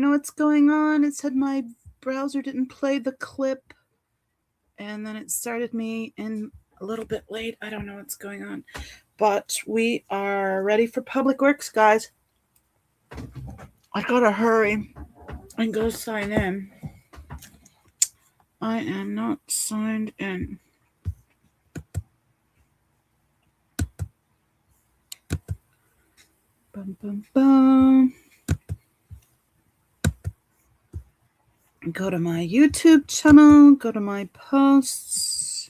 know what's going on. It said my browser didn't play the clip, and then it started me in a little bit late. I don't know what's going on. But we are ready for Public Works, guys. I gotta hurry and go sign in. I am not signed in. Bum, bum, bum. Go to my YouTube channel, go to my posts,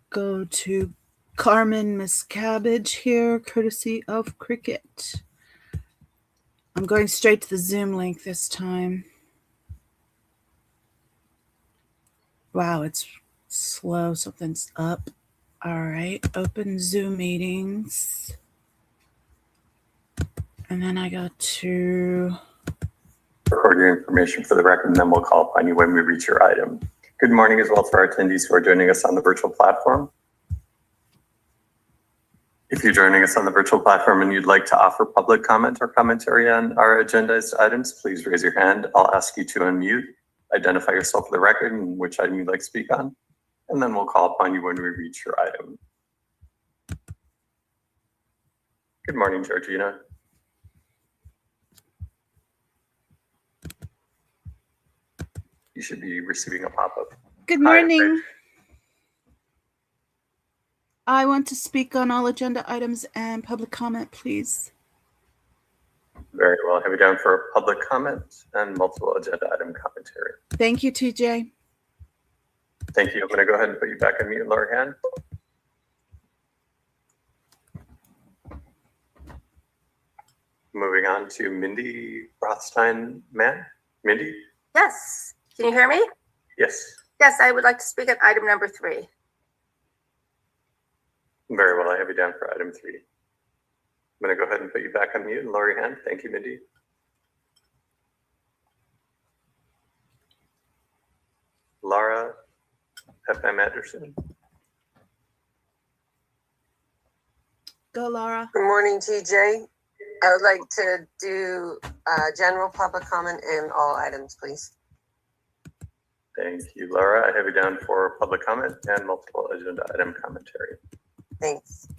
go to Carmen Miscavige here, courtesy of Cricket. I'm going straight to the Zoom link this time. Wow, it's slow. Something's up. All right, open Zoom meetings. And then I got to record your information for the record, and then we'll call upon you when we reach your item. Good morning as well to our attendees who are joining us on the virtual platform. If you're joining us on the virtual platform and you'd like to offer public comment or commentary on our agendized items, please raise your hand. I'll ask you to unmute, identify yourself for the record and which item you'd like to speak on, and then we'll call upon you when we reach your item. Good morning, Georgina. You should be receiving a pop-up. Good morning. I want to speak on all agenda items and public comment, please. Very well. Have you down for public comment and multiple agenda item commentary? Thank you, TJ. Thank you. I'm going to go ahead and put you back on mute and lower your hand. Moving on to Mindy Rothstein-Mann. Mindy? Yes. Can you hear me? Yes. Yes, I would like to speak on item number 3. Very well. I have you down for item 3. I'm going to go ahead and put you back on mute and lower your hand. Thank you, Mindy. Laura FM Anderson. Go, Laura. Good morning, TJ. I would like to do general public comment and all items, please. Thank you, Laura. I have you down for public comment and multiple agenda item commentary. Thanks.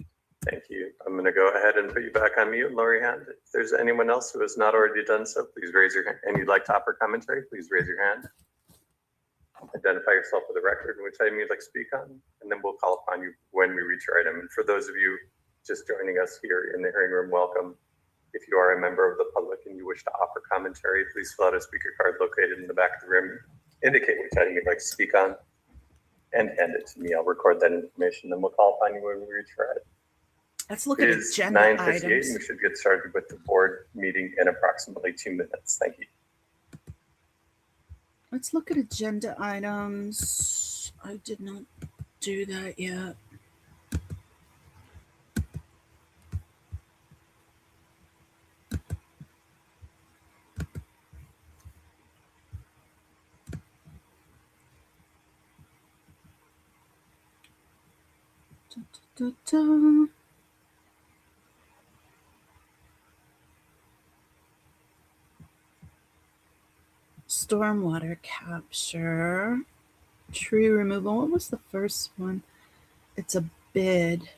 Thank you. I'm going to go ahead and put you back on mute and lower your hand. If there's anyone else who has not already done so, please raise your hand. And you'd like to offer commentary, please raise your hand. Identify yourself for the record and which item you'd like to speak on, and then we'll call upon you when we reach your item. And for those of you just joining us here in the hearing room, welcome. If you are a member of the public and you wish to offer commentary, please fill out a speaker card located in the back of the room. Indicate which item you'd like to speak on and hand it to me. I'll record that information, then we'll call upon you when we reach your item. Let's look at agenda 9:58, items. and we should get started with the board meeting in approximately 2 minutes. Thank you. Let's look at agenda items. I did not do that yet. Da, da, da, da. Stormwater capture, tree removal. What was the first one? It's a bid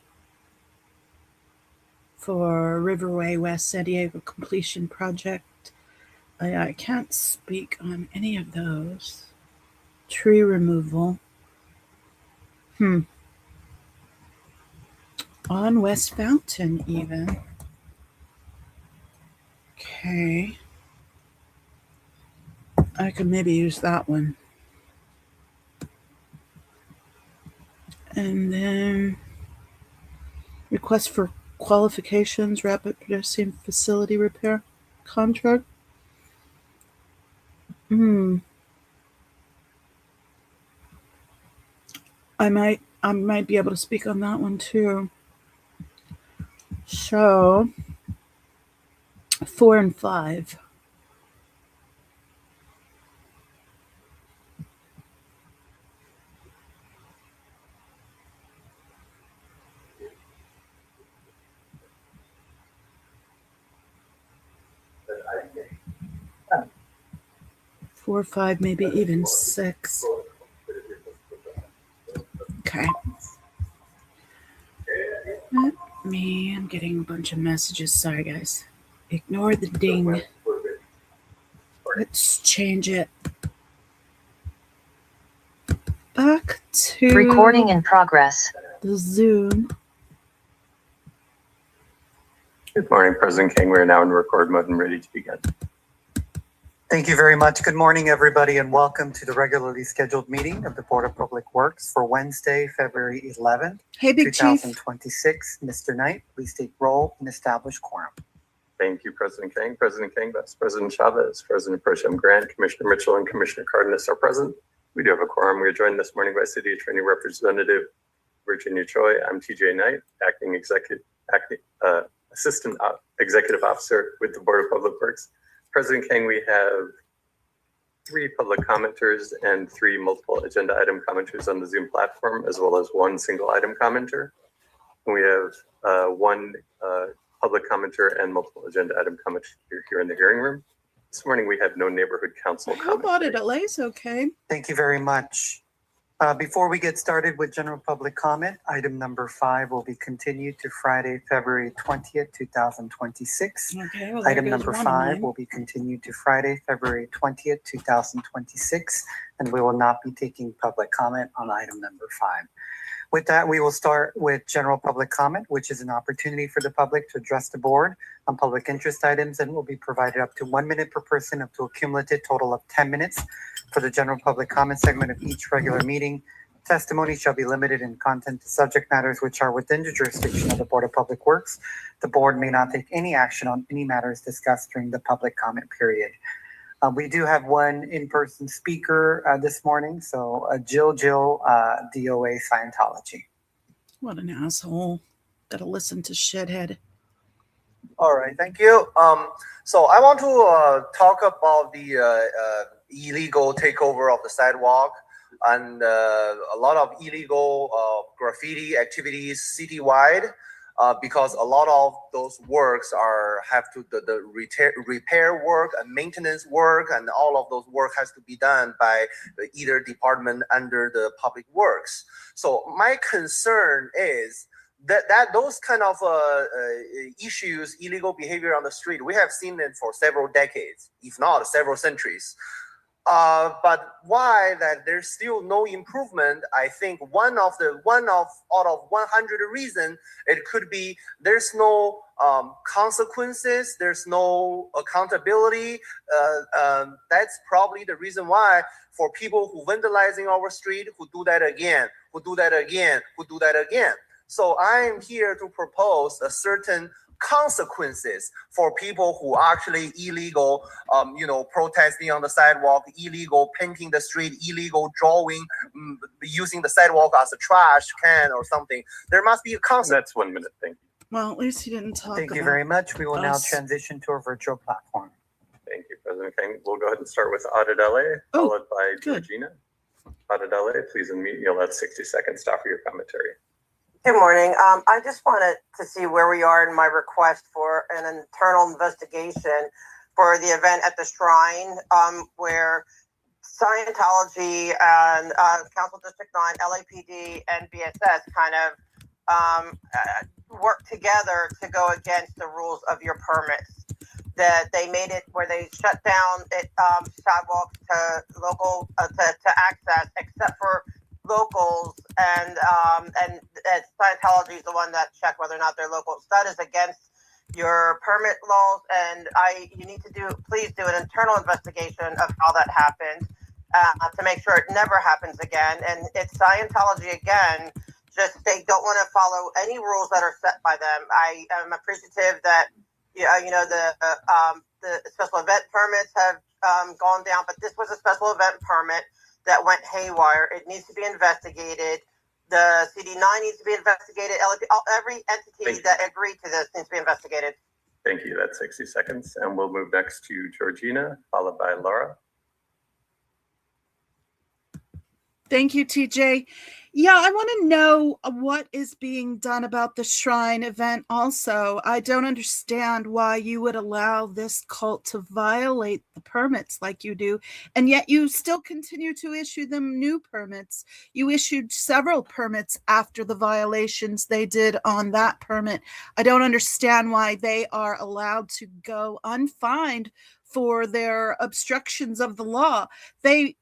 for Riverway West San Diego completion project. I can't speak on any of those. Tree removal. On West Fountain even. Okay. I could maybe use that one. And then request for qualifications, rapid pedestrian facility repair contract. I might be able to speak on that one too. So 4 and 5. 4, 5, maybe even 6. Okay. I'm getting a bunch of messages. Sorry, guys. Ignore the ding. Let's change it. Back to Recording in progress. the Zoom. Good morning, President King. We are now in record mode and ready to begin. Thank you very much. Good morning, everybody, and welcome to the regularly scheduled meeting of the Board of Public Works for Wednesday, February 11th, Hey, Big Chief. 2026. Mr. Knight, please take roll and establish quorum. Thank you, President King. President King, Vice President Chavez, President Pro Tem Grant, Commissioner Mitchell, and Commissioner Cardenas are present. We do have a quorum. We are joined this morning by City Attorney Representative Virginia Choi. I'm TJ Knight, Assistant Executive Officer with the Board of Public Works. President King, we have 3 public commenters and 3 multiple agenda item commenters on the Zoom platform, as well as 1 single item commenter. We have 1 public commenter and multiple agenda item commenter here in the hearing room. This morning, we have no neighborhood council I hope commentary. Audit LA's okay. Thank you very much. Before we get started with general public comment, item number 5 will be continued to Friday, February 20th, 2026. Okay, well, there Item goes number one of 5 mine. will be continued to Friday, February 20th, 2026, and we will not be taking public comment on item number 5. With that, we will start with general public comment, which is an opportunity for the public to address the board on public interest items and will be provided up to 1 minute per person up to a cumulative total of 10 minutes for the general public comment segment of each regular meeting. Testimony shall be limited in content to subject matters which are within the jurisdiction of the Board of Public Works. The board may not take any action on any matters discussed during the public comment period. We do have 1 in-person speaker this morning, so Jill, DOA Scientology. What an asshole. Gotta listen to shithead. All right, thank you. So I want to talk about the illegal takeover of the sidewalk and a lot of illegal graffiti activities citywide. Because a lot of those works have to the repair work and maintenance work, and all of those work has to be done by either department under the public works. So my concern is that those kind of issues, illegal behavior on the street, we have seen it for several decades, if not several centuries. But why that there's still no improvement? I think one of out of 100 reasons, it could be there's no consequences, there's no accountability. That's probably the reason why for people who vandalizing our street, who do that again, who do that again, who do that again. So I am here to propose a certain consequences for people who actually illegal, protesting on the sidewalk, illegal painting the street, illegal drawing, using the sidewalk as a trash can or something. There must be a consequence. That's 1 minute. Thank you. Well, at least he didn't talk Thank you about very much. We will now us. transition to our virtual platform. Thank you, President King. We'll go ahead and start with Audit LA, followed by good. Georgina. Audit LA, please unmute. You'll have 60 seconds to offer your commentary. Good morning. I just wanted to see where we are in my request for an internal investigation for the event at the Shrine, where Scientology and Council District 9, LAPD, and BSS kind of work together to go against the rules of your permits. That they made it where they shut down sidewalks to local to access, except for locals, and Scientology is the one that check whether or not they're local. So that is against your permit laws, and you need to please do an internal investigation of how that happened to make sure it never happens again. And it's Scientology again. Just they don't want to follow any rules that are set by them. I am appreciative that the special event permits have gone down, but this was a special event permit that went haywire. It needs to be investigated. The CD9 needs to be investigated. Every entity that agreed to this needs to be investigated. Thank you. That's 60 seconds. And we'll move next to Georgina, followed by Laura. Thank you, TJ. Yeah, I want to know what is being done about the shrine event also. I don't understand why you would allow this cult to violate the permits like you do, and yet you still continue to issue them new permits. You issued several permits after the violations they did on that permit. I don't understand why they are allowed to go unfined for their obstructions of the law. They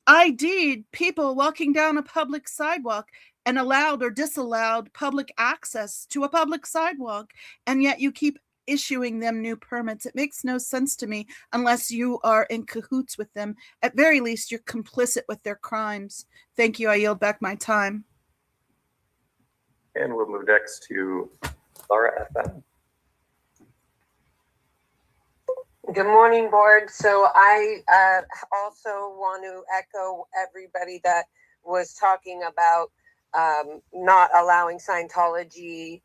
ID'd people walking down a public sidewalk and allowed or disallowed public access to a public sidewalk, and yet you keep issuing them new permits. It makes no sense to me unless you are in cahoots with them. At very least, you're complicit with their crimes. Thank you. I yield back my time. And we'll move next to Laura FM. Good morning, board. So I also want to echo everybody that was talking about not allowing Scientology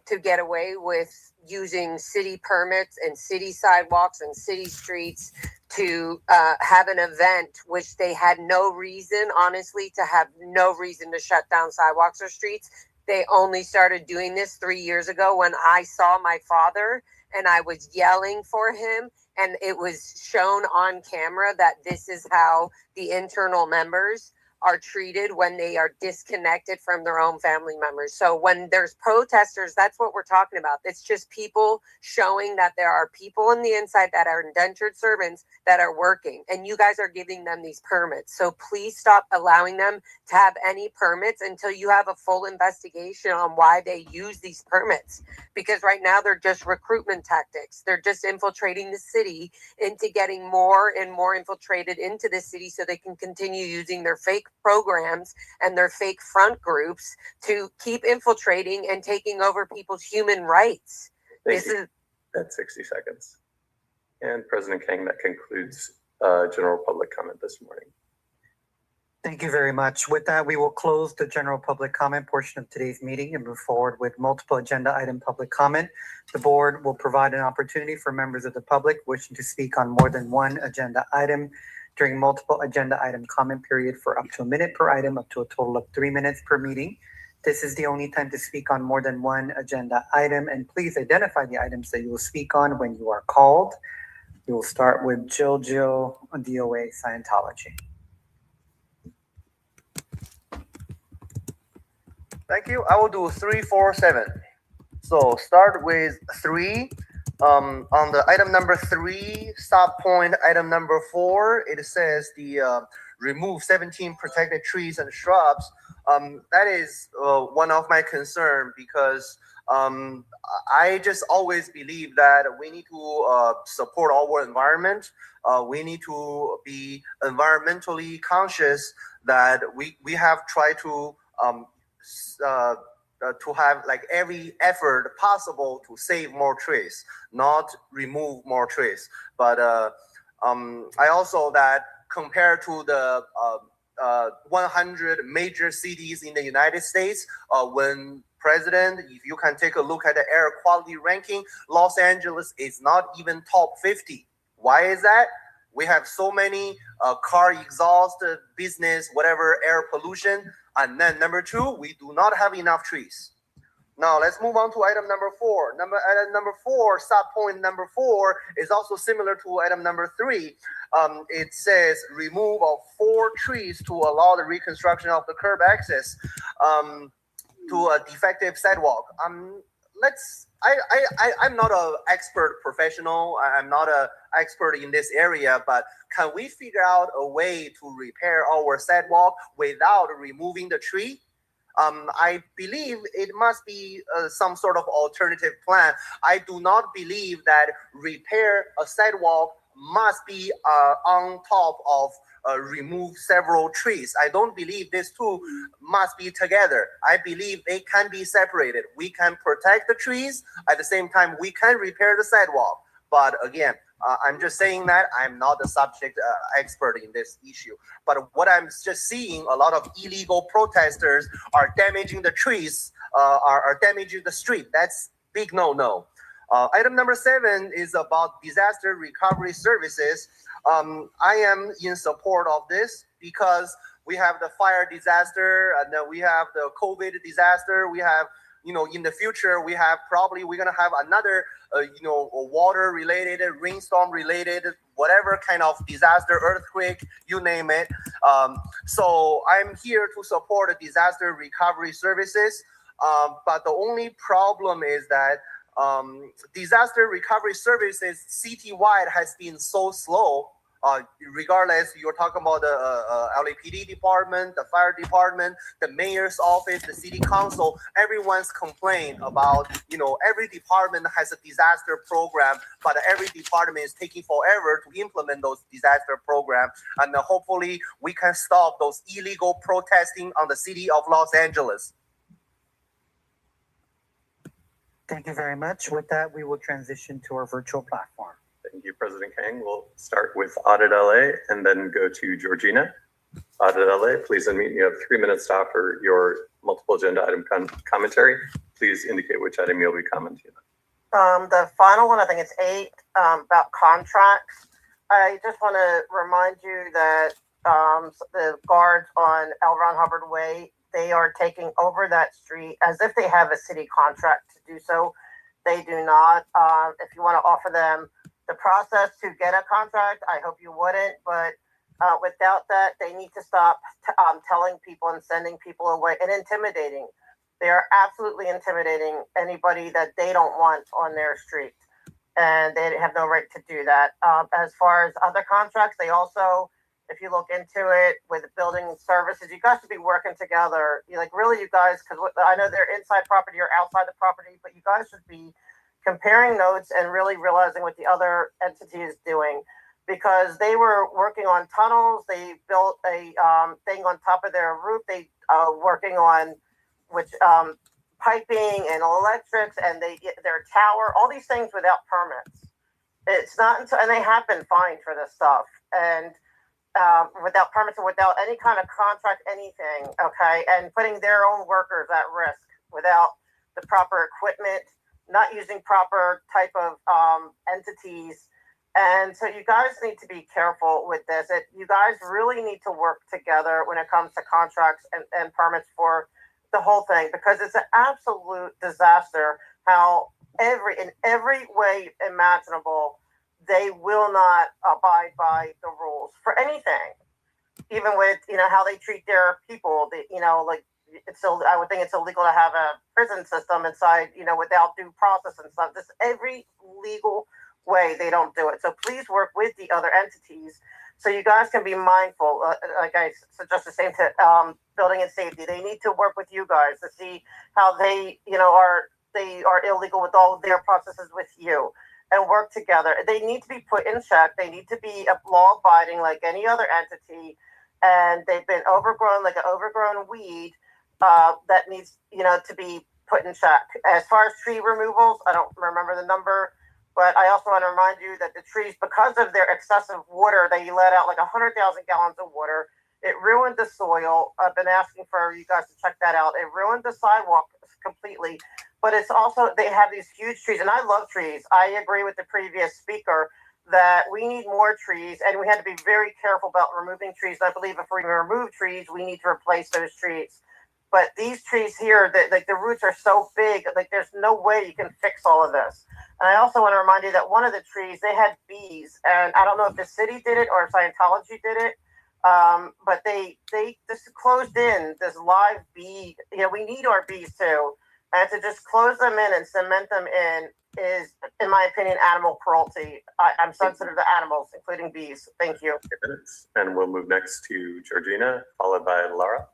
to get away with using city permits and city sidewalks and city streets to have an event which they had no reason, honestly, to have no reason to shut down sidewalks or streets. They only started doing this 3 years ago when I saw my father and I was yelling for him, and it was shown on camera that this is how the internal members are treated when they are disconnected from their own family members. So when there's protesters, that's what we're talking about. It's just people showing that there are people on the inside that are indentured servants that are working, and you guys are giving them these permits. So please stop allowing them to have any permits until you have a full investigation on why they use these permits. Because right now they're just recruitment tactics. They're just infiltrating the city into getting more and more infiltrated into the city so they can continue using their fake programs and their fake front groups to keep infiltrating and taking over people's human rights. Thank you. That's 60 seconds. And President Kang, that concludes general public comment this morning. Thank you very much. With that, we will close the general public comment portion of today's meeting and move forward with multiple agenda item public comment. The board will provide an opportunity for members of the public wishing to speak on more than one agenda item during multiple agenda item comment period for up to a minute per item, up to a total of 3 minutes per meeting. This is the only time to speak on more than one agenda item, and please identify the items that you will speak on when you are called. We will start with Jojo on DOA Scientology. Thank you. I will do 3, 4, 7. So start with 3. On the item number 3, stop point, item number 4, it says the remove 17 protected trees and shrubs. That is one of my concern because I just always believe that we need to support our environment. We need to be environmentally conscious that we have tried to have like every effort possible to save more trees, not remove more trees. But I also that compared to the 100 major cities in the United States, when president, if you can take a look at the air quality ranking, Los Angeles is not even top 50. Why is that? We have so many car exhaust, business, whatever, air pollution. And then number 2, we do not have enough trees. Now let's move on to item number 4. Item number 4, stop point number 4 is also similar to item number 3. It says remove of 4 trees to allow the reconstruction of the curb access to a defective sidewalk. I'm not an expert professional. I'm not an expert in this area, but can we figure out a way to repair our sidewalk without removing the tree? I believe it must be some sort of alternative plan. I do not believe that repair a sidewalk must be on top of remove several trees. I don't believe these two must be together. I believe they can be separated. We can protect the trees. At the same time, we can repair the sidewalk. But again, I'm just saying that I'm not a subject expert in this issue. But what I'm just seeing, a lot of illegal protesters are damaging the trees, are damaging the street. That's big no-no. Item number 7 is about disaster recovery services. I am in support of this because we have the fire disaster, and then we have the COVID disaster. We have, in the future, we're going to have another, water related, rainstorm related, whatever kind of disaster, earthquake, you name it. So I'm here to support the disaster recovery services. But the only problem is that disaster recovery services citywide has been so slow. Regardless, you're talking about the LAPD department, the fire department, the mayor's office, the city council. Everyone's complained about, every department has a disaster program, but every department is taking forever to implement those disaster programs. And hopefully we can stop those illegal protesting on the city of Los Angeles. Thank you very much. With that, we will transition to our virtual platform. Thank you, President Kang. We'll start with Audit LA and then go to Georgina. Audit LA, please unmute. You have 3 minutes to offer your multiple agenda item commentary. Please indicate which item you'll be commenting on. The final one, I think it's 8, about contracts. I just want to remind you that the guards on L. Ron Hubbard Way, they are taking over that street as if they have a city contract to do so. They do not. If you want to offer them the process to get a contract, I hope you wouldn't. But without that, they need to stop telling people and sending people away and intimidating. They are absolutely intimidating anybody that they don't want on their street. And they have no right to do that. As far as other contracts, they also, if you look into it with building services, you guys should be working together. You guys, because I know they're inside property or outside the property, but you guys should be comparing notes and really realizing what the other entity is doing, because they were working on tunnels. They built a thing on top of their roof. They working on piping and electrics, and their tower, all these things without permits. It's not until, and they have been fined for this stuff, and without permits and without any kind of contract, anything, okay, and putting their own workers at risk without the proper equipment, not using proper type of entities. And so you guys need to be careful with this. You guys really need to work together when it comes to contracts and permits for the whole thing, because it's an absolute disaster how in every way imaginable, they will not abide by the rules for anything, even with, how they treat their people. I would think it's illegal to have a prison system inside, without due process and stuff. This every legal way they don't do it. So please work with the other entities so you guys can be mindful. Like I suggest the same to building and safety. They need to work with you guys to see how they, are illegal with all of their processes with you, and work together. They need to be put in check. They need to be law abiding like any other entity. And they've been overgrown like an overgrown weed that needs, to be put in check. As far as tree removals, I don't remember the number, but I also want to remind you that the trees, because of their excessive water, they let out like 100,000 gallons of water. It ruined the soil. I've been asking for you guys to check that out. It ruined the sidewalk completely. But it's also, they have these huge trees, and I love trees. I agree with the previous speaker that we need more trees, and we had to be very careful about removing trees. I believe if we remove trees, we need to replace those trees. But these trees here, the roots are so big, there's no way you can fix all of this. And I also want to remind you that one of the trees, they had bees, and I don't know if the city did it or if Scientology did it, but they just closed in this live bee. We need our bees too. And to just close them in and cement them in is, in my opinion, animal cruelty. I'm sensitive to animals, including bees. Thank you. And we'll move next to Georgina, followed by Laura.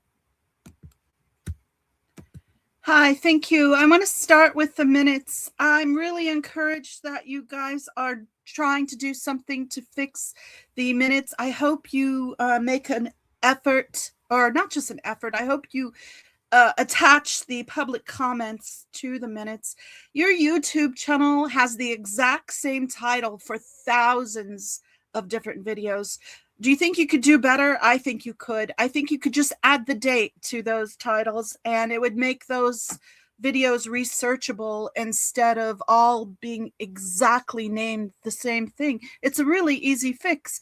Hi, thank you. I want to start with the minutes. I'm really encouraged that you guys are trying to do something to fix the minutes. I hope you make an effort, or not just an effort, I hope you attach the public comments to the minutes. Your YouTube channel has the exact same title for thousands of different videos. Do you think you could do better? I think you could. I think you could just add the date to those titles, and it would make those videos researchable instead of all being exactly named the same thing. It's a really easy fix.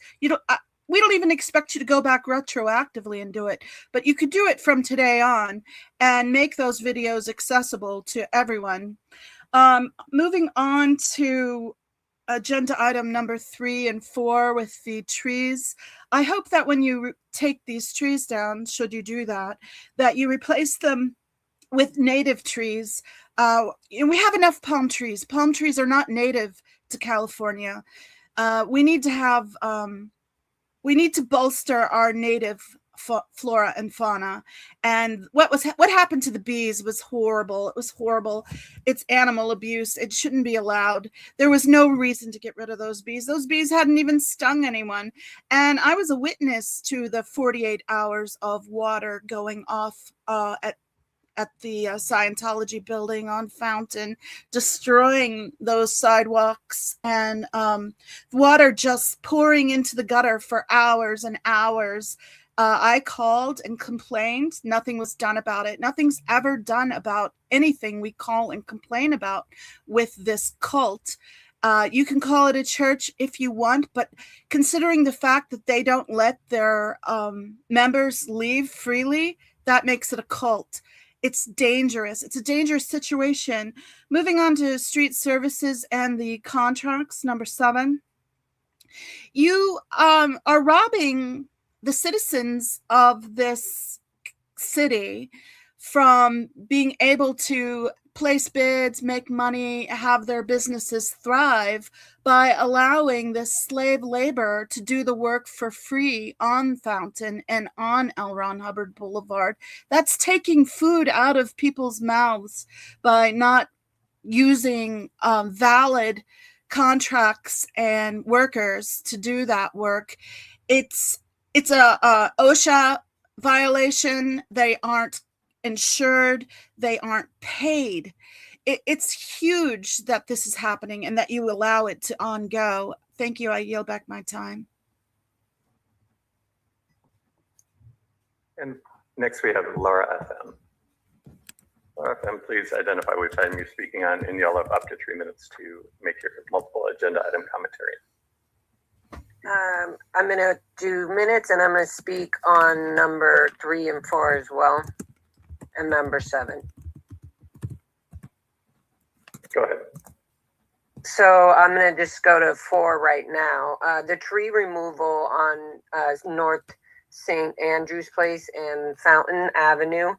we don't even expect you to go back retroactively and do it, but you could do it from today on and make those videos accessible to everyone. Moving on to agenda item number 3 and 4 with the trees. I hope that when you take these trees down, should you do that, that you replace them with native trees. And we have enough palm trees. Palm trees are not native to California. We need to bolster our native flora and fauna. And what happened to the bees was horrible. It was horrible. It's animal abuse. It shouldn't be allowed. There was no reason to get rid of those bees. Those bees hadn't even stung anyone. And I was a witness to the 48 hours of water going off at the Scientology building on Fountain, destroying those sidewalks, and water just pouring into the gutter for hours and hours. I called and complained. Nothing was done about it. Nothing's ever done about anything we call and complain about with this cult. You can call it a church if you want, but considering the fact that they don't let their members leave freely, that makes it a cult. It's dangerous. It's a dangerous situation. Moving on to street services and the contracts, number 7. You are robbing the citizens of this city from being able to place bids, make money, have their businesses thrive by allowing this slave labor to do the work for free on Fountain and on L. Ron Hubbard Boulevard. That's taking food out of people's mouths by not using valid contracts and workers to do that work. It's a OSHA violation. They aren't insured, they aren't paid. It's huge that this is happening and that you allow it to go. Thank you. I yield back my time. And next we have Laura FM. Laura FM, please identify which item you're speaking on, and you'll have up to 3 minutes to make your multiple agenda item commentary. I'm going to do minutes, and I'm going to speak on number 3 and 4 as well, and number 7. Go ahead. So I'm going to just go to 4 right now. The tree removal on North St. Andrew's Place and Fountain Avenue.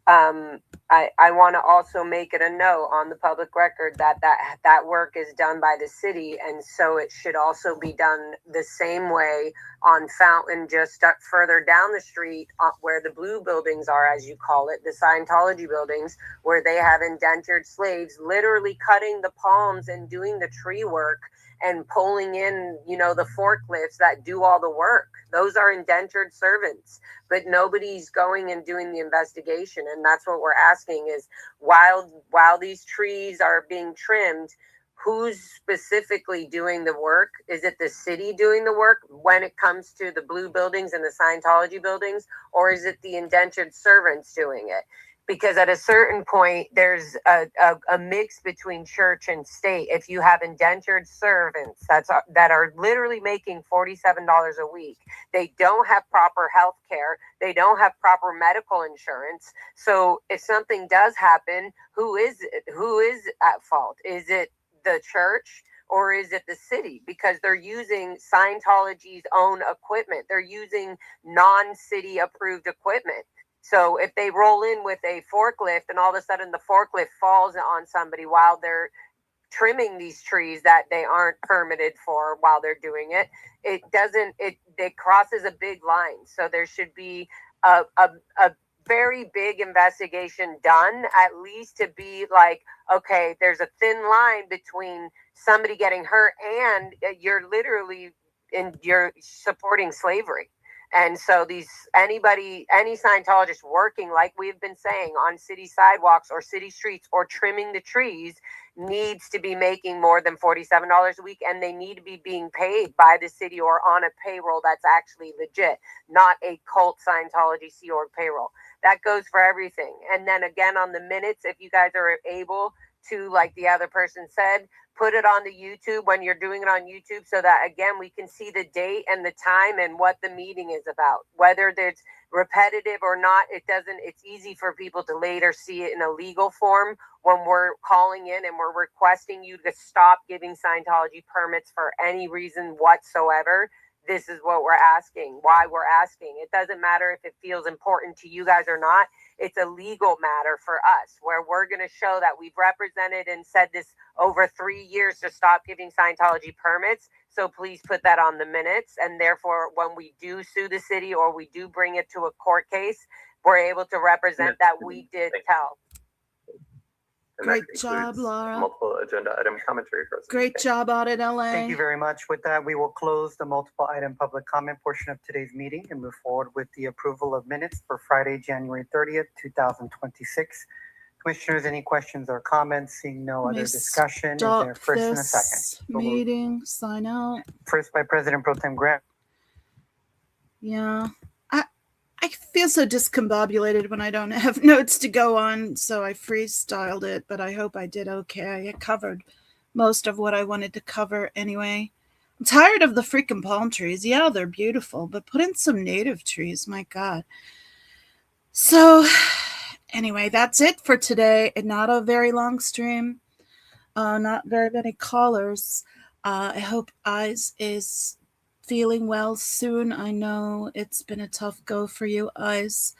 I want to also make it a note on the public record that work is done by the city, and so it should also be done the same way on Fountain, just further down the street where the blue buildings are, as you call it, the Scientology buildings, where they have indentured slaves literally cutting the palms and doing the tree work and pulling in, the forklifts that do all the work. Those are indentured servants, but nobody's going and doing the investigation. And that's what we're asking is, while these trees are being trimmed, who's specifically doing the work? Is it the city doing the work when it comes to the blue buildings and the Scientology buildings, or is it the indentured servants doing it? Because at a certain point, there's a mix between church and state. If you have indentured servants that are literally making $47 a week, they don't have proper health care, they don't have proper medical insurance. So if something does happen, who is at fault? Is it the church? Or is it the city? Because they're using Scientology's own equipment. They're using non-city approved equipment. So if they roll in with a forklift and all of a sudden the forklift falls on somebody while they're trimming these trees that they aren't permitted for while they're doing it, it crosses a big line. So there should be a very big investigation done, at least to be like, okay, there's a thin line between somebody getting hurt and you're supporting slavery. And so any Scientologist working, like we've been saying, on city sidewalks or city streets or trimming the trees needs to be making more than $47 a week, and they need to be being paid by the city or on a payroll that's actually legit, not a cult Scientology Sea Org payroll. That goes for everything. And then again, on the minutes, if you guys are able to, like the other person said, put it on the YouTube when you're doing it on YouTube so that, again, we can see the date and the time and what the meeting is about. Whether it's repetitive or not, it's easy for people to later see it in a legal form when we're calling in and we're requesting you to stop giving Scientology permits for any reason whatsoever. This is what we're asking, why we're asking. It doesn't matter if it feels important to you guys or not. It's a legal matter for us where we're going to show that we've represented and said this over 3 years to stop giving Scientology permits. So please put that on the minutes. And therefore, when we do sue the city or we do bring it to a court case, we're able to represent that we did tell. And that Great job, concludes Laura. Multiple agenda item commentary presentation. Great job, Audit LA. Thank you very much. With that, we will close the multiple item public comment portion of today's meeting and move forward with the approval of minutes for Friday, January 30th, 2026. Commissioners, any questions or comments? Seeing no other May discussion, is there a Stop first and a this second? So moved. meeting, sign out. First by President Pro Tem Grant. Yeah. I feel so discombobulated when I don't have notes to go on, so I freestyled it, but I hope I did okay. I covered most of what I wanted to cover anyway. I'm tired of the freaking palm trees. Yeah, they're beautiful, but put in some native trees, my God. So anyway, that's it for today. And not a very long stream. Not very many callers. I hope Eyes is feeling well soon. I know it's been a tough go for you, Eyes.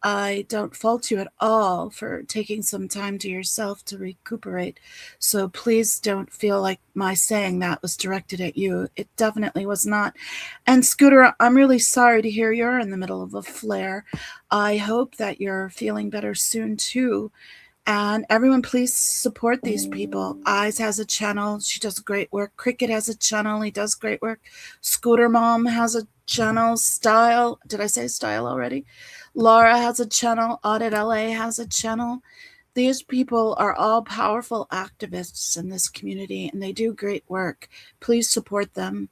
I don't fault you at all for taking some time to yourself to recuperate. So please don't feel like my saying that was directed at you. It definitely was not. And Scooter, I'm really sorry to hear you're in the middle of a flare. I hope that you're feeling better soon too. And everyone, please support these people. Eyes has a channel. She does great work. Cricket has a channel. He does great work. Scooter Mom has a channel. Style. Did I say Style already? Laura has a channel. Audit LA has a channel. These people are all powerful activists in this community, and they do great work. Please support them.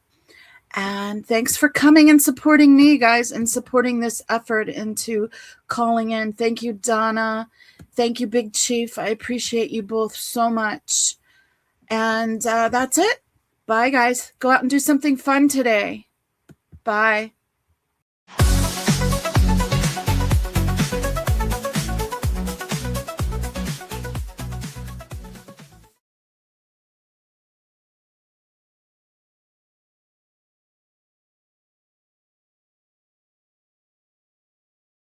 And thanks for coming and supporting me, guys, and supporting this effort into calling in. Thank you, Donna. Thank you, Big Chief. I appreciate you both so much. And that's it. Bye, guys. Go out and do something fun today. Bye.